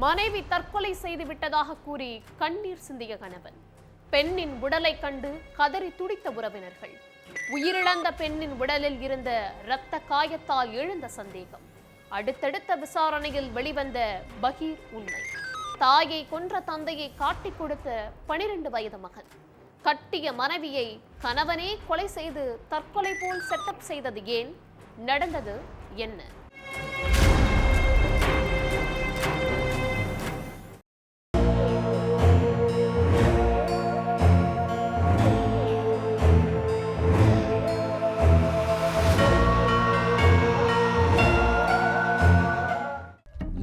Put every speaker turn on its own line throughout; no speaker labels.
மனைவி தற்கொலை செய்து விட்டதாக கூறி கண்ணீர் சிந்திய கணவன். பெண்ணின் உடலை கண்டு கதறி துடித்த உறவினர்கள். உயிரிழந்த பெண்ணின் உடலில் இருந்த இரத்த காயத்தால் எழுந்த சந்தேகம். அடுத்தடுத்த விசாரணையில் வெளிவந்த பகீர் உண்மை. தாயை கொன்ற தந்தையை காட்டிக் கொடுத்த 12 வயது மகன். கட்டிய மனைவியை கணவனே கொலை செய்து தற்கொலை போல் செட்டப் செய்தது ஏன்? நடந்தது என்ன?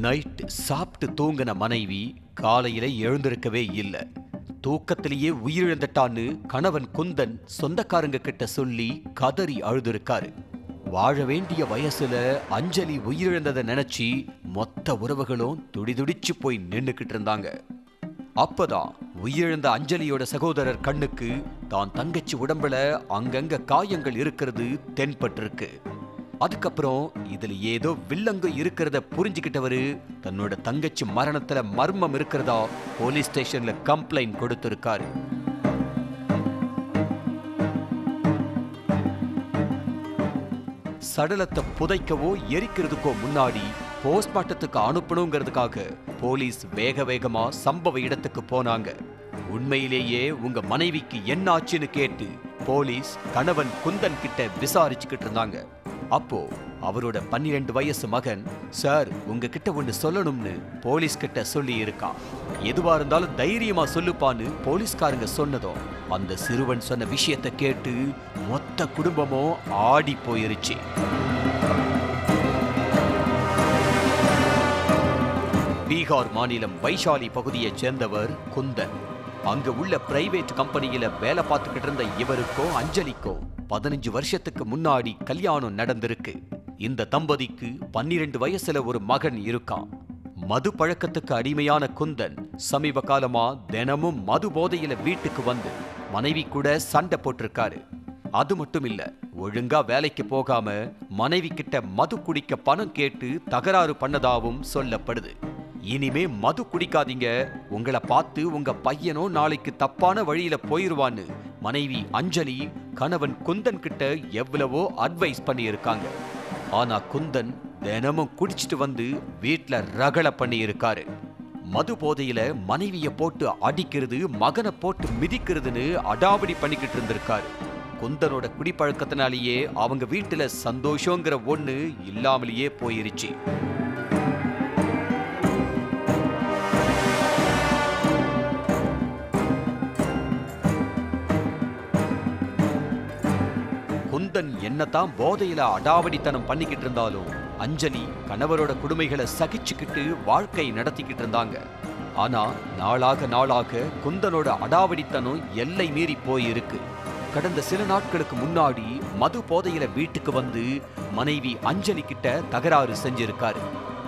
நைட் சாப்பிட்டு தூங்கின மனைவி காலையில எழுந்திருக்கவே இல்லை. தூக்கத்திலேயே உயிரிழந்துட்டான்னு கணவன் குந்தன் சொந்தக்காரங்க கிட்ட சொல்லி கதறி அழுதுருக்காரு. வாழ வேண்டிய வயசுல அஞ்சலி உயிரிழந்ததை நினைச்சு மொத்த உறவுகளும் துடிதுடிச்சு போய் நின்னுக்கிட்டு இருந்தாங்க. அப்பதான் உயிரிழந்த அஞ்சலியோட சகோதரர் கண்ணுக்கு தான் தங்கச்சி உடம்புல அங்கங்க காயங்கள் இருக்கிறது தென்பட்டிருக்கு. அதுக்கப்புறம் இதுல ஏதோ வில்லங்கு இருக்கிறத புரிஞ்சுக்கிட்டவரு தன்னோட தங்கச்சி மரணத்துல மர்மம் இருக்கிறதா போலீஸ் ஸ்டேஷன்ல கம்ப்ளைண்ட் கொடுத்திருக்காரு. சடலத்தை புதைக்கவோ எரிக்கிறதுக்கோ முன்னாடி போஸ்ட்மார்ட்டத்துக்கு அனுப்பணுங்கிறதுக்காக போலீஸ் வேக வேகமா சம்பவ இடத்துக்கு போனாங்க. உண்மையிலேயே உங்க மனைவிக்கு என்ன ஆச்சுன்னு கேட்டு போலீஸ் கணவன் குந்தன் கிட்ட விசாரிச்சுக்கிட்டு இருந்தாங்க. அப்போ அவரோட 12 வயசு மகன், சார் உங்ககிட்ட ஒன்று சொல்லணும்னு போலீஸ் கிட்ட சொல்லி இருக்கான், எதுவா இருந்தாலும் தைரியமா சொல்லுப்பான்னு போலீஸ்காரங்க சொன்னதும் அந்த சிறுவன் சொன்ன விஷயத்தை கேட்டு மொத்த குடும்பமும் ஆடி போயிருச்சு. பீகார் மாநிலம் வைஷாலி பகுதியை சேர்ந்தவர் குந்தன். அங்க உள்ள பிரைவேட் கம்பெனியில வேலை பார்த்துக்கிட்டு இருந்த இவருக்கோ அஞ்சலிக்கோ 15 வருஷத்துக்கு முன்னாடி கல்யாணம் நடந்திருக்கு. இந்த தம்பதிக்கு 12 வயசுல ஒரு மகன் இருக்கான். மது பழக்கத்துக்கு அடிமையான குந்தன் சமீப காலமா தினமும் மது போதையில வீட்டுக்கு வந்து மனைவி கூட சண்டை போட்டிருக்காரு. அது மட்டும் இல்ல, ஒழுங்கா வேலைக்கு போகாம மனைவி கிட்ட மது குடிக்க பணம் கேட்டு தகராறு பண்ணதாவும் சொல்லப்படுது. இனிமே மது குடிக்காதீங்க, உங்களை பார்த்து உங்க பையனோ நாளைக்கு தப்பான வழியில போயிருவான்னு மனைவி அஞ்சலி கணவன் குந்தன் கிட்ட எவ்வளவோ அட்வைஸ் பண்ணி இருக்காங்க. ஆனா குந்தன் தினமும் குடிச்சிட்டு வந்து வீட்டுல ரகளை பண்ணி இருக்காரு. மது போதையில மனைவிய போட்டு அடிக்கிறது, மகனை போட்டு மிதிக்கிறதுன்னு அடாவடி பண்ணிக்கிட்டு இருந்திருக்காரு. குந்தனோட குடிப்பழக்கத்தினாலேயே அவங்க வீட்டுல சந்தோஷங்கிற ஒண்ணு இல்லாமலேயே போயிருச்சு. குந்தன் என்னதான் போதையில அடாவடித்தனம் பண்ணிக்கிட்டு இருந்தாலும் அஞ்சலி கணவரோட கொடுமைகளை சகிச்சுக்கிட்டு வாழ்க்கை நடத்திக்கிட்டு இருந்தாங்க. ஆனா நாளாக குந்தனோட அடாவடித்தனம் எல்லை மீறி போயிருக்கு. கடந்த சில நாட்களுக்கு முன்னாடி மது போதையில வீட்டுக்கு வந்து மனைவி அஞ்சலி கிட்ட தகராறு செஞ்சிருக்காரு.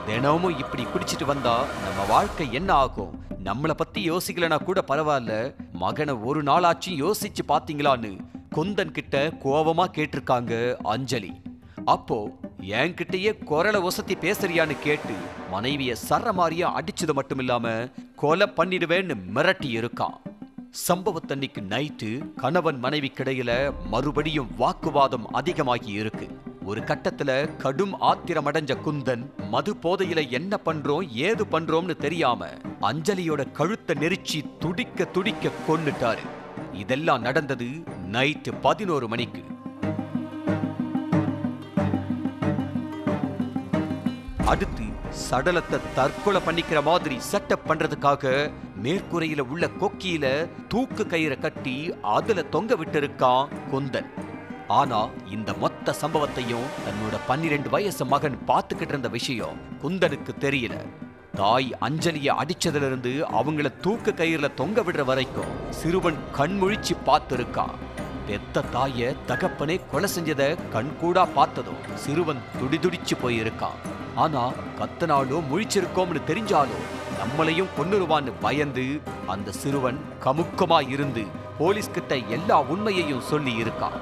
தினமும் இப்படி குடிச்சிட்டு வந்தா நம்ம வாழ்க்கை என்ன ஆகும், நம்மளை பத்தி யோசிக்கலனா கூட பரவாயில்ல, மகனை ஒரு நாளாச்சும் யோசிச்சு பாத்தீங்களான்னு குந்தன் கிட்ட கோவமா கேட்டிருக்காங்க அஞ்சலி. அப்போ என்கிட்டயே குரலை ஒசத்தி பேசுறியான்னு கேட்டு மனைவிய சரமாரியா அடிச்சது மட்டும் இல்லாம கொலை பண்ணிடுவேன்னு மிரட்டி இருக்கான். சம்பவத்தன்னைக்கு நைட்டு கணவன் மனைவி கிடையில மறுபடியும் வாக்குவாதம் அதிகமாகி இருக்கு. ஒரு கட்டத்துல கடும் ஆத்திரமடைஞ்ச குந்தன் மது போதையில என்ன பண்றோம் ஏது பண்றோம்னு தெரியாம அஞ்சலியோட கழுத்தை நெரிச்சி துடிக்க துடிக்க கொன்னுட்டாரு. இதெல்லாம் நடந்தது நைட்டு 11 மணிக்கு. அடுத்து சடலத்தை தற்கொலை பண்ணிக்கிற மாதிரி செட்டப் பண்றதுக்காக மேற்கூரையில உள்ள கொக்கியில தூக்கு கயிறை கட்டி அதுல தொங்க விட்டு இருக்கான் குந்தன். ஆனா இந்த மொத்த சம்பவத்தையும் தன்னோட 12 வயசு மகன் பார்த்துக்கிட்டு இருந்த விஷயம் குந்தனுக்கு தெரியல. தாய் அஞ்சலிய அடிச்சதுல இருந்து அவங்கள தூக்கு கயிறுல தொங்க விடுற வரைக்கும் சிறுவன் கண்முழிச்சு பார்த்திருக்கான். பெத்த தாய தகப்பனே கொலை செஞ்சத கண்கூடா பார்த்ததும் சிறுவன் துடிதுடிச்சு போயிருக்கான். ஆனா கத்தனாலோ முழிச்சிருக்கோம்னு தெரிஞ்சாலும் நம்மளையும் கொன்னுருவான்னு பயந்து அந்த சிறுவன் கமுக்கமா இருந்து போலீஸ் கிட்ட எல்லா உண்மையையும் சொல்லி இருக்கான்.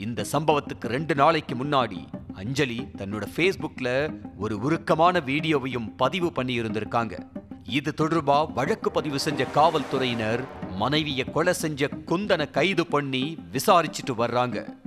இந்த சம்பவத்துக்கு 2 நாளைக்கு முன்னாடி அஞ்சலி தன்னோட ஃபேஸ்புக்ல ஒரு உருக்கமான வீடியோவையும் பதிவு பண்ணி இருந்திருக்காங்க. இது தொடர்பா வழக்கு பதிவு செஞ்ச காவல்துறையினர் மனைவியை கொலை செஞ்ச குந்தனை கைது பண்ணி விசாரிச்சுட்டு வர்றாங்க.